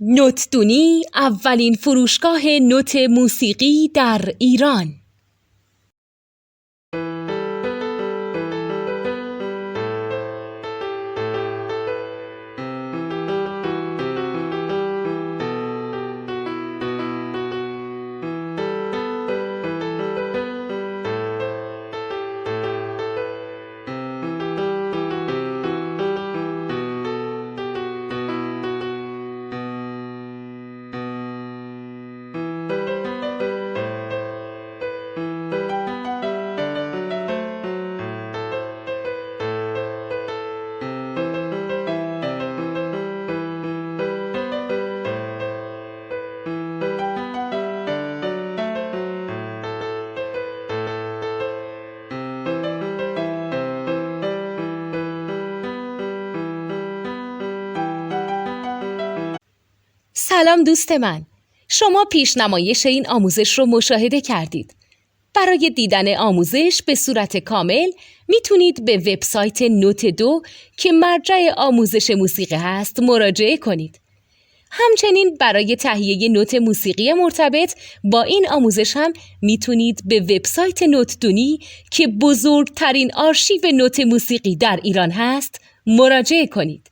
نوتدونی اولین فروشگاه نوت موسیقی در ایران. سلام دوست من، شما پیشنمایش این آموزش رو مشاهده کردید. برای دیدن آموزش به صورت کامل میتونید به وبسایت نوت 2 که مرجع آموزش موسیقی هست مراجعه کنید. همچنین برای تهیه نوت موسیقی مرتبط با این آموزش هم میتونید به وبسایت نوتدونی که بزرگترین آرشیو نوت موسیقی در ایران هست مراجعه کنید.